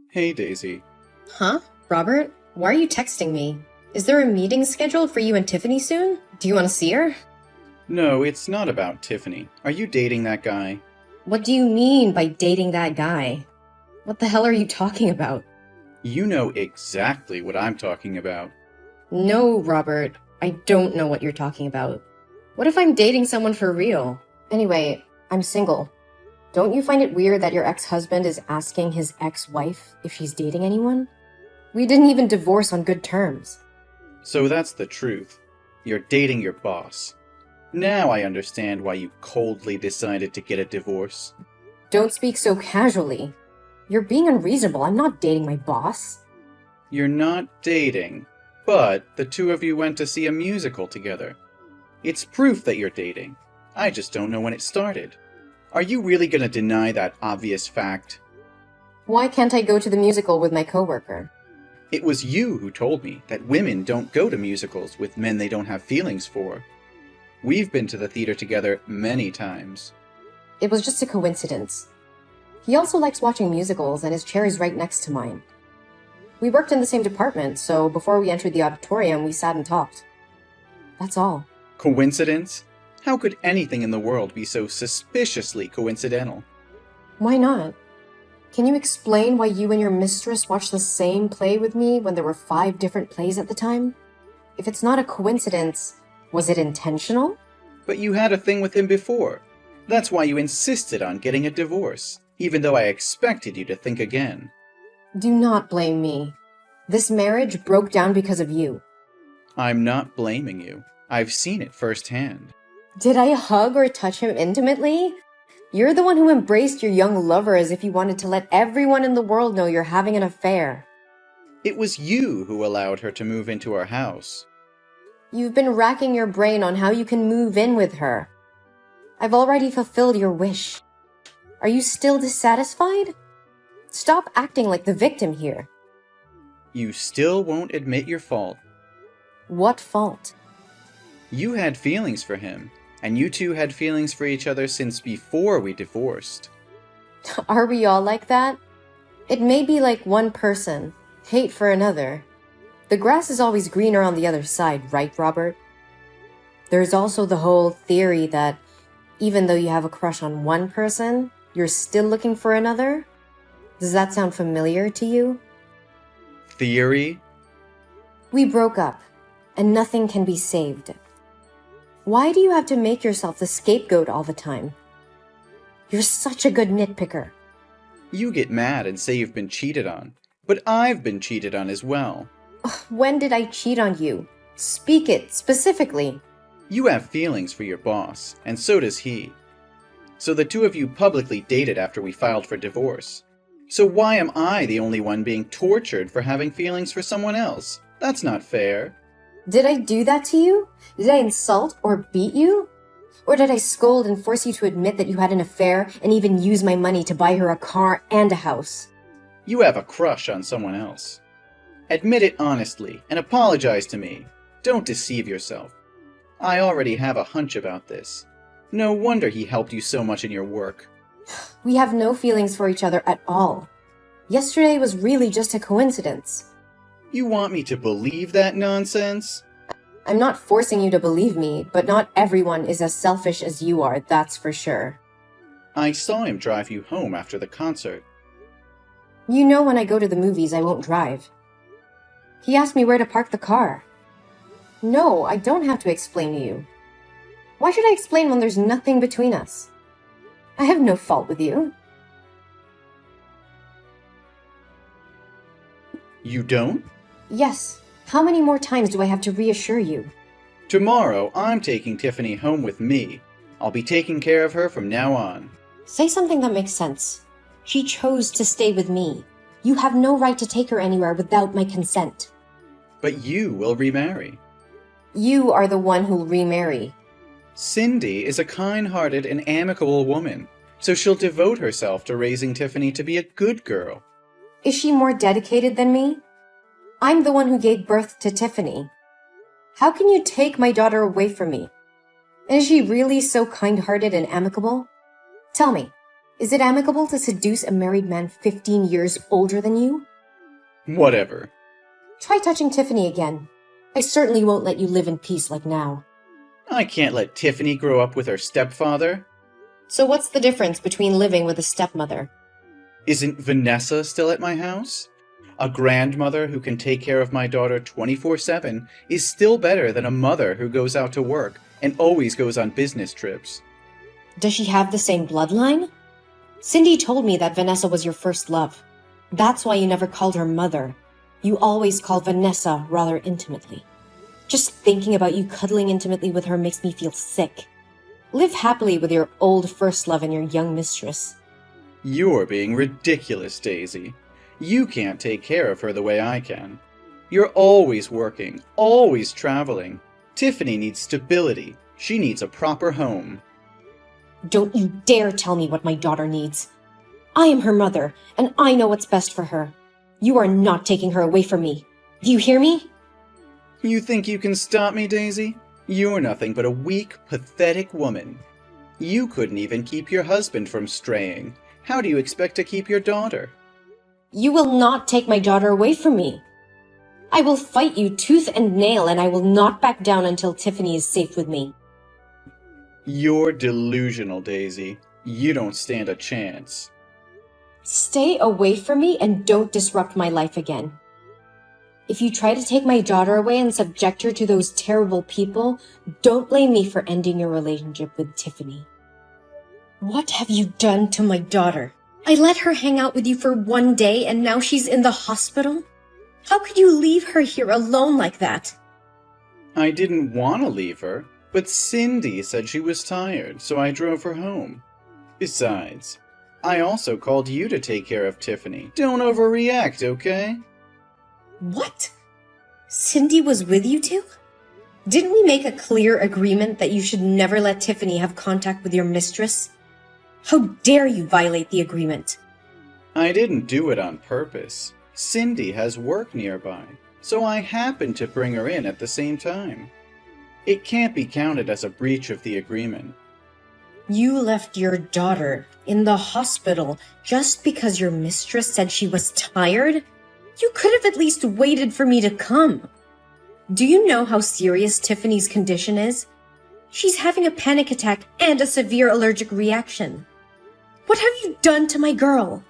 Hey, Daisy. Huh? Robert? Why are you texting me? Is there a meeting scheduled for you and Tiffany soon? Do you want to see her? No, it's not about Tiffany. Are you dating that guy? What do you mean by dating that guy? What the hell are you talking about? You know exactly what I'm talking about. No, Robert. I don't know what you're talking about. What if I'm dating someone for real? Anyway, I'm single. Don't you find it weird that your ex-husband is asking his ex-wife if she's dating anyone? We didn't even divorce on good terms. So that's the truth. You're dating your boss. Now I understand why you coldly decided to get a divorce. Don't speak so casually. You're being unreasonable. I'm not dating my boss. You're not dating, but the two of you went to see a musical together. It's proof that you're dating. I just don't know when it started. Are you really gonna deny that obvious fact? Why can't I go to the musical with my coworker? It was you who told me that women don't go to musicals with men they don't have feelings for. We've been to the theater together many times. It was just a coincidence. He also likes watching musicals, and his chair is right next to mine. We worked in the same department, so before we entered the auditorium, we sat and talked. That's all. Coincidence? How could anything in the world be so suspiciously coincidental? Why not? Can you explain why you and your mistress watched the same play with me when there were 5 different plays at the time? If it's not a coincidence, was it intentional? But you had a thing with him before. That's why you insisted on getting a divorce, even though I expected you to think again. Do not blame me. This marriage broke down because of you. I'm not blaming you. I've seen it firsthand. Did I hug or touch him intimately? You're the one who embraced your young lover as if you wanted to let everyone in the world know you're having an affair. It was you who allowed her to move into our house. You've been racking your brain on how you can move in with her. I've already fulfilled your wish. Are you still dissatisfied? Stop acting like the victim here. You still won't admit your fault. What fault? You had feelings for him, and you two had feelings for each other since before we divorced. Are we all like that? It may be like one person, hate for another. The grass is always greener on the other side, right, Robert? There's also the whole theory that even though you have a crush on one person, you're still looking for another? Does that sound familiar to you? Theory? We broke up, and nothing can be saved. Why do you have to make yourself the scapegoat all the time? You're such a good nitpicker. You get mad and say you've been cheated on, but I've been cheated on as well. When did I cheat on you? Speak it, specifically. You have feelings for your boss, and so does he. So the two of you publicly dated after we filed for divorce. So why am I the only one being tortured for having feelings for someone else? That's not fair. Did I do that to you? Did I insult or beat you? Or did I scold and force you to admit that you had an affair and even use my money to buy her a car and a house? You have a crush on someone else. Admit it honestly and apologize to me. Don't deceive yourself. I already have a hunch about this. No wonder he helped you so much in your work. We have no feelings for each other at all. Yesterday was really just a coincidence. You want me to believe that nonsense? I'm not forcing you to believe me, but not everyone is as selfish as you are, that's for sure. I saw him drive you home after the concert. You know when I go to the movies, I won't drive. He asked me where to park the car. No, I don't have to explain to you. Why should I explain when there's nothing between us? I have no fault with you. You don't? Yes. How many more times do I have to reassure you? Tomorrow, I'm taking Tiffany home with me. I'll be taking care of her from now on. Say something that makes sense. She chose to stay with me. You have no right to take her anywhere without my consent. But you will remarry. You are the one who'll remarry. Cindy is a kind-hearted and amicable woman, so she'll devote herself to raising Tiffany to be a good girl. Is she more dedicated than me? I'm the one who gave birth to Tiffany. How can you take my daughter away from me? Is she really so kind-hearted and amicable? Tell me, Is it amicable to seduce a married man 15 years older than you? Whatever. Try touching Tiffany again. I certainly won't let you live in peace like now. I can't let Tiffany grow up with her stepfather. So what's the difference between living with a stepmother? Isn't Vanessa still at my house? A grandmother who can take care of my daughter 24/7 is still better than a mother who goes out to work and always goes on business trips. Does she have the same bloodline? Cindy told me that Vanessa was your first love. That's why you never called her mother. You always called Vanessa rather intimately. Just thinking about you cuddling intimately with her makes me feel sick. Live happily with your old first love and your young mistress. You're being ridiculous, Daisy. You can't take care of her the way I can. You're always working, always traveling. Tiffany needs stability. She needs a proper home. Don't you dare tell me what my daughter needs. I am her mother, and I know what's best for her. You are not taking her away from me. Do you hear me? You think you can stop me, Daisy? You're nothing but a weak, pathetic woman. You couldn't even keep your husband from straying. How do you expect to keep your daughter? You will not take my daughter away from me. I will fight you tooth and nail, and I will not back down until Tiffany is safe with me. You're delusional, Daisy. You don't stand a chance. Stay away from me and don't disrupt my life again. If you try to take my daughter away and subject her to those terrible people, don't blame me for ending your relationship with Tiffany. What have you done to my daughter? I let her hang out with you for one day and now she's in the hospital? How could you leave her here alone like that? I didn't want to leave her, but Cindy said she was tired, so I drove her home. Besides, I also called you to take care of Tiffany. Don't overreact, okay? What? Cindy was with you two? Didn't we make a clear agreement that you should never let Tiffany have contact with your mistress? How dare you violate the agreement? I didn't do it on purpose. Cindy has work nearby, so I happened to bring her in at the same time. It can't be counted as a breach of the agreement. You left your daughter in the hospital just because your mistress said she was tired? You could have at least waited for me to come. Do you know how serious Tiffany's condition is? She's having a panic attack and a severe allergic reaction. What have you done to my girl?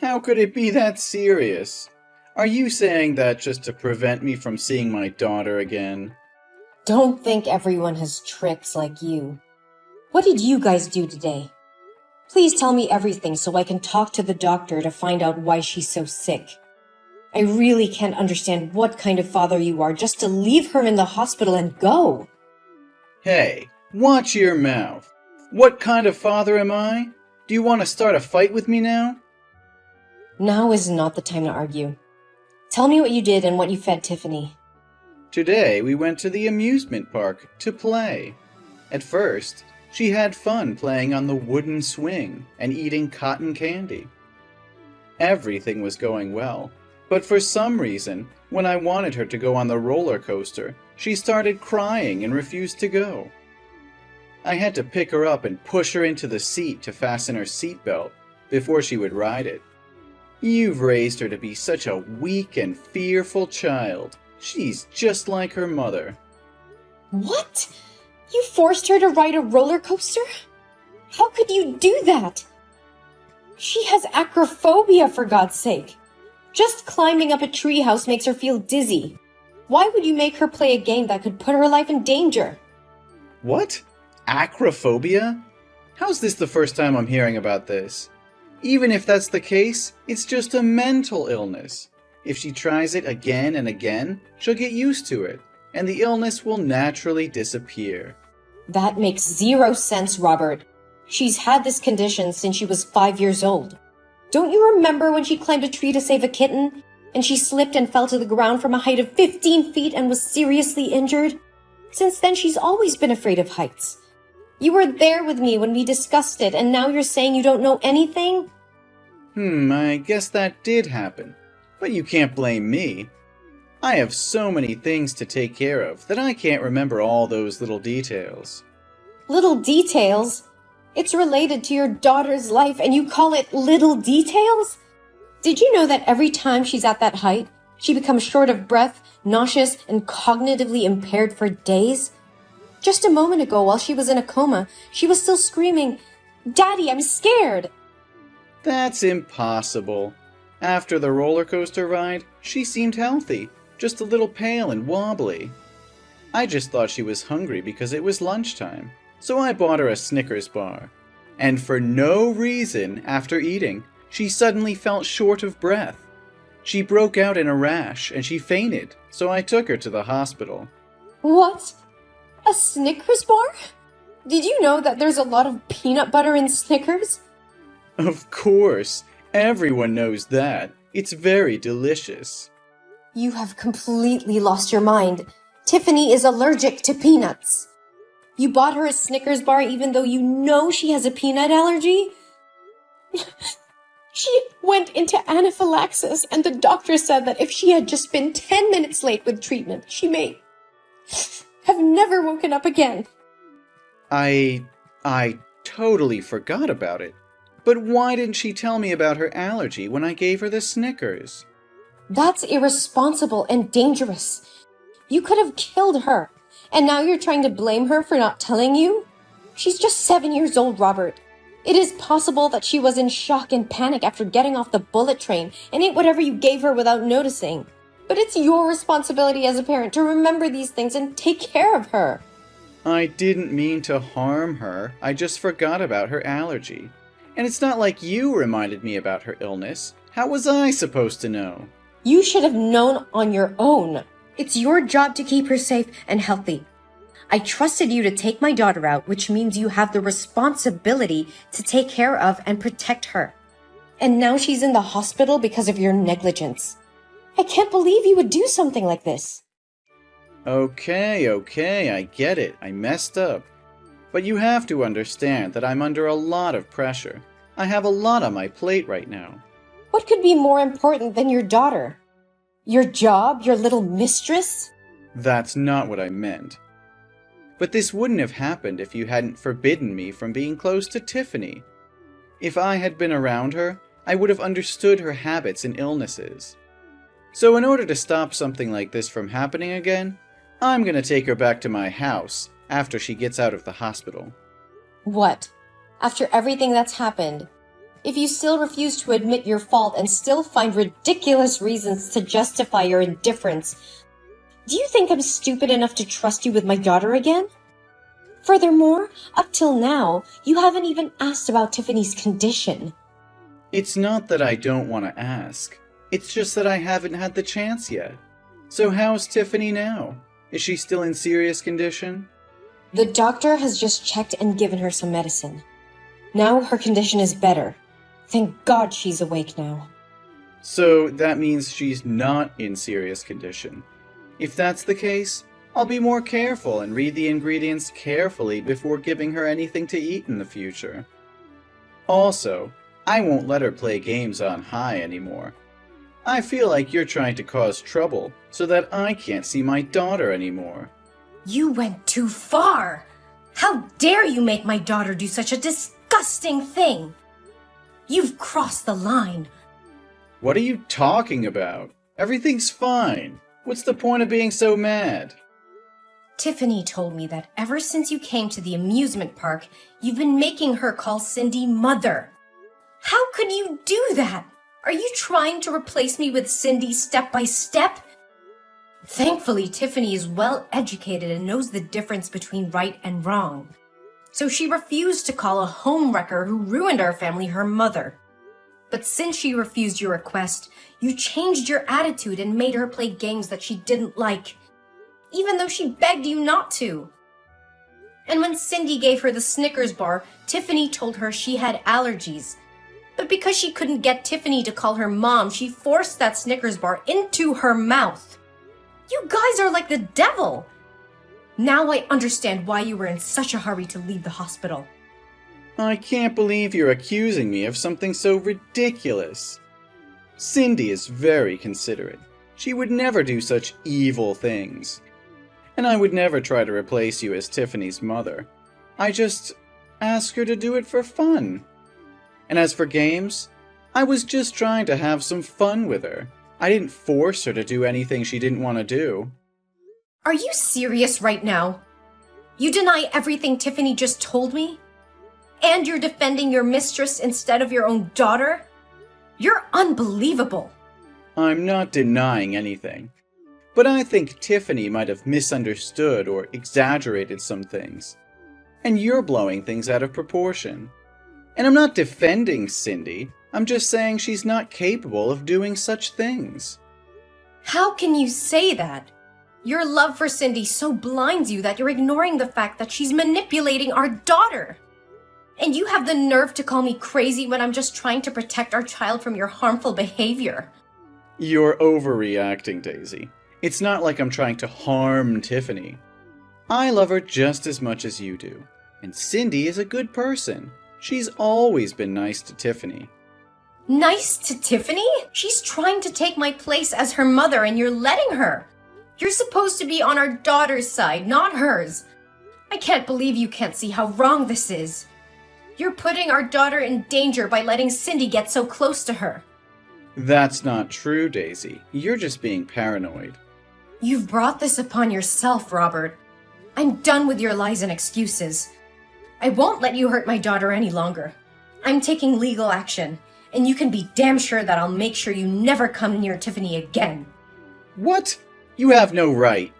How could it be that serious? Are you saying that just to prevent me from seeing my daughter again? Don't think everyone has tricks like you. What did you guys do today? Please tell me everything so I can talk to the doctor to find out why she's so sick. I really can't understand what kind of father you are just to leave her in the hospital and go. Hey, watch your mouth. What kind of father am I? Do you want to start a fight with me now? Now is not the time to argue. Tell me what you did and what you fed Tiffany. Today we went to the amusement park to play. At first, she had fun playing on the wooden swing and eating cotton candy. Everything was going well, but for some reason, when I wanted her to go on the roller coaster, she started crying and refused to go. I had to pick her up and push her into the seat to fasten her seatbelt before she would ride it. You've raised her to be such a weak and fearful child. She's just like her mother. What? You forced her to ride a roller coaster? How could you do that? She has acrophobia, for God's sake. Just climbing up a treehouse makes her feel dizzy. Why would you make her play a game that could put her life in danger? What? Acrophobia? How's this the first time I'm hearing about this? Even if that's the case, it's just a mental illness. If she tries it again and again, she'll get used to it, and the illness will naturally disappear. That makes zero sense, Robert. She's had this condition since she was 5 years old. Don't you remember when she climbed a tree to save a kitten, and she slipped and fell to the ground from a height of 15 feet and was seriously injured? Since then, she's always been afraid of heights. You were there with me when we discussed it, and now you're saying you don't know anything? I guess that did happen. But you can't blame me. I have so many things to take care of that I can't remember all those little details. Little details? It's related to your daughter's life and you call it little details? Did you know that every time she's at that height, she becomes short of breath, nauseous, and cognitively impaired for days? Just a moment ago, while she was in a coma, she was still screaming, "Daddy, I'm scared!" That's impossible. After the roller coaster ride, she seemed healthy, just a little pale and wobbly. I just thought she was hungry because it was lunchtime, so I bought her a Snickers bar. And for no reason, after eating, she suddenly felt short of breath. She broke out in a rash and she fainted, so I took her to the hospital. What? A Snickers bar? Did you know that there's a lot of peanut butter in Snickers? Of course, everyone knows that. It's very delicious. You have completely lost your mind. Tiffany is allergic to peanuts. You bought her a Snickers bar even though you know she has a peanut allergy? She went into anaphylaxis, and the doctor said that if she had just been 10 minutes late with treatment, she may have never woken up again. I totally forgot about it. But why didn't she tell me about her allergy when I gave her the Snickers? That's irresponsible and dangerous. You could have killed her, and now you're trying to blame her for not telling you? She's just 7 years old, Robert. It is possible that she was in shock and panic after getting off the bullet train and ate whatever you gave her without noticing. But it's your responsibility as a parent to remember these things and take care of her. I didn't mean to harm her. I just forgot about her allergy. And it's not like you reminded me about her illness. How was I supposed to know? You should have known on your own. It's your job to keep her safe and healthy. I trusted you to take my daughter out, which means you have the responsibility to take care of and protect her. And now she's in the hospital because of your negligence. I can't believe you would do something like this. Okay, I get it. I messed up. But you have to understand that I'm under a lot of pressure. I have a lot on my plate right now. What could be more important than your daughter? Your job, your little mistress? That's not what I meant. But this wouldn't have happened if you hadn't forbidden me from being close to Tiffany. If I had been around her, I would have understood her habits and illnesses. So in order to stop something like this from happening again, I'm gonna take her back to my house after she gets out of the hospital. What? After everything that's happened? If you still refuse to admit your fault and still find ridiculous reasons to justify your indifference, do you think I'm stupid enough to trust you with my daughter again? Furthermore, up till now, you haven't even asked about Tiffany's condition. It's not that I don't want to ask. It's just that I haven't had the chance yet. So how's Tiffany now? Is she still in serious condition? The doctor has just checked and given her some medicine. Now her condition is better. Thank God she's awake now. So that means she's not in serious condition. If that's the case, I'll be more careful and read the ingredients carefully before giving her anything to eat in the future. Also, I won't let her play games on high anymore. I feel like you're trying to cause trouble so that I can't see my daughter anymore. You went too far! How dare you make my daughter do such a disgusting thing! You've crossed the line. What are you talking about? Everything's fine. What's the point of being so mad? Tiffany told me that ever since you came to the amusement park, you've been making her call Cindy Mother. How could you do that? Are you trying to replace me with Cindy step by step? Thankfully, Tiffany is well educated and knows the difference between right and wrong. So she refused to call a homewrecker who ruined our family her mother. But since she refused your request, you changed your attitude and made her play games that she didn't like, even though she begged you not to. And when Cindy gave her the Snickers bar, Tiffany told her she had allergies. But because she couldn't get Tiffany to call her mom, she forced that Snickers bar into her mouth. You guys are like the devil. Now I understand why you were in such a hurry to leave the hospital. I can't believe you're accusing me of something so ridiculous. Cindy is very considerate. She would never do such evil things. And I would never try to replace you as Tiffany's mother. I ask her to do it for fun. And as for games, I was just trying to have some fun with her. I didn't force her to do anything she didn't want to do. Are you serious right now? You deny everything Tiffany just told me? And you're defending your mistress instead of your own daughter? You're unbelievable. I'm not denying anything. But I think Tiffany might have misunderstood or exaggerated some things. And you're blowing things out of proportion. And I'm not defending Cindy. I'm just saying she's not capable of doing such things. How can you say that? Your love for Cindy so blinds you that you're ignoring the fact that she's manipulating our daughter. And you have the nerve to call me crazy when I'm just trying to protect our child from your harmful behavior. You're overreacting, Daisy. It's not like I'm trying to harm Tiffany. I love her just as much as you do. And Cindy is a good person. She's always been nice to Tiffany. Nice to Tiffany? She's trying to take my place as her mother and you're letting her. You're supposed to be on our daughter's side, not hers. I can't believe you can't see how wrong this is. You're putting our daughter in danger by letting Cindy get so close to her. That's not true, Daisy. You're just being paranoid. You've brought this upon yourself, Robert. I'm done with your lies and excuses. I won't let you hurt my daughter any longer. I'm taking legal action, and you can be damn sure that I'll make sure you never come near Tiffany again. What? You have no right.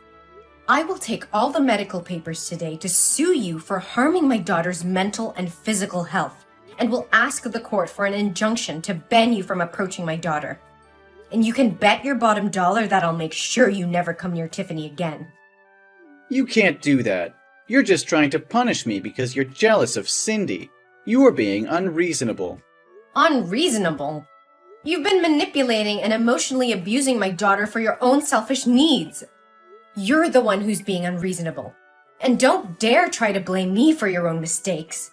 I will take all the medical papers today to sue you for harming my daughter's mental and physical health, and will ask the court for an injunction to ban you from approaching my daughter. And you can bet your bottom dollar that I'll make sure you never come near Tiffany again. You can't do that. You're just trying to punish me because you're jealous of Cindy. You are being unreasonable. Unreasonable? You've been manipulating and emotionally abusing my daughter for your own selfish needs. You're the one who's being unreasonable. And don't dare try to blame me for your own mistakes.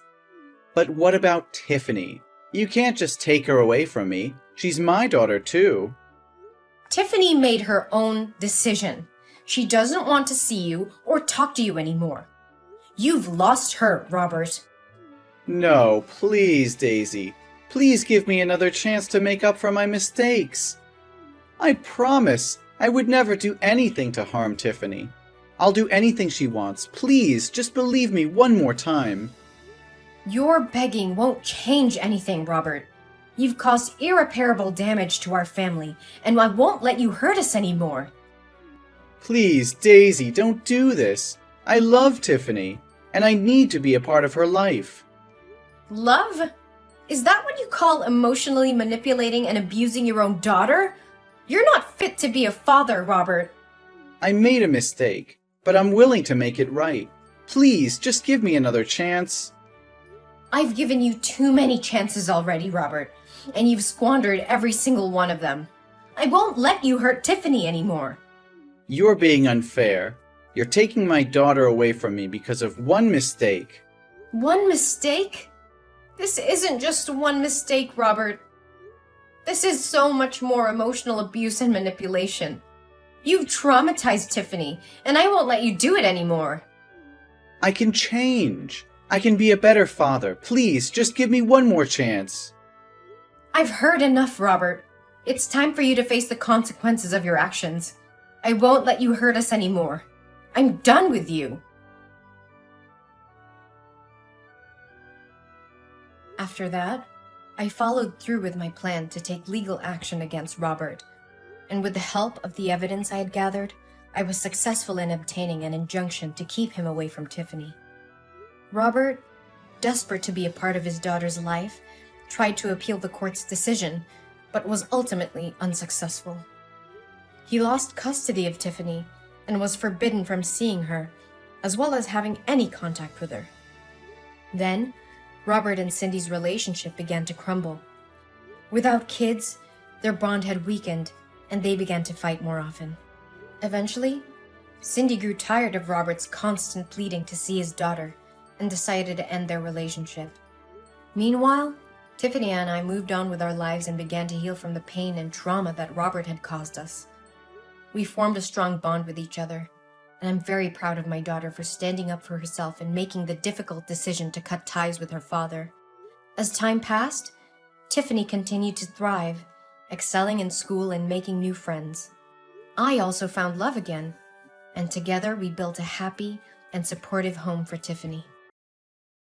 But what about Tiffany? You can't just take her away from me. She's my daughter too. Tiffany made her own decision. She doesn't want to see you or talk to you anymore. You've lost her, Robert. No, please, Daisy. Please give me another chance to make up for my mistakes. I promise I would never do anything to harm Tiffany. I'll do anything she wants. Please, just believe me one more time. Your begging won't change anything, Robert. You've caused irreparable damage to our family, and I won't let you hurt us anymore. Please, Daisy, don't do this. I love Tiffany, and I need to be a part of her life. Love? Is that what you call emotionally manipulating and abusing your own daughter? You're not fit to be a father, Robert. I made a mistake, but I'm willing to make it right. Please, just give me another chance. I've given you too many chances already, Robert, and you've squandered every single one of them. I won't let you hurt Tiffany anymore. You're being unfair. You're taking my daughter away from me because of one mistake. One mistake? This isn't just one mistake, Robert. This is so much more emotional abuse and manipulation. You've traumatized Tiffany, and I won't let you do it anymore. I can change. I can be a better father. Please, just give me one more chance. I've heard enough, Robert. It's time for you to face the consequences of your actions. I won't let you hurt us anymore. I'm done with you. After that, I followed through with my plan to take legal action against Robert, and with the help of the evidence I had gathered, I was successful in obtaining an injunction to keep him away from Tiffany. Robert, desperate to be a part of his daughter's life, tried to appeal the court's decision, but was ultimately unsuccessful. He lost custody of Tiffany and was forbidden from seeing her, as well as having any contact with her. Then, Robert and Cindy's relationship began to crumble. Without kids, their bond had weakened, and they began to fight more often. Eventually, Cindy grew tired of Robert's constant pleading to see his daughter and decided to end their relationship. Meanwhile, Tiffany and I moved on with our lives and began to heal from the pain and trauma that Robert had caused us. We formed a strong bond with each other, and I'm very proud of my daughter for standing up for herself and making the difficult decision to cut ties with her father. As time passed, Tiffany continued to thrive, excelling in school and making new friends. I also found love again, and together we built a happy and supportive home for Tiffany.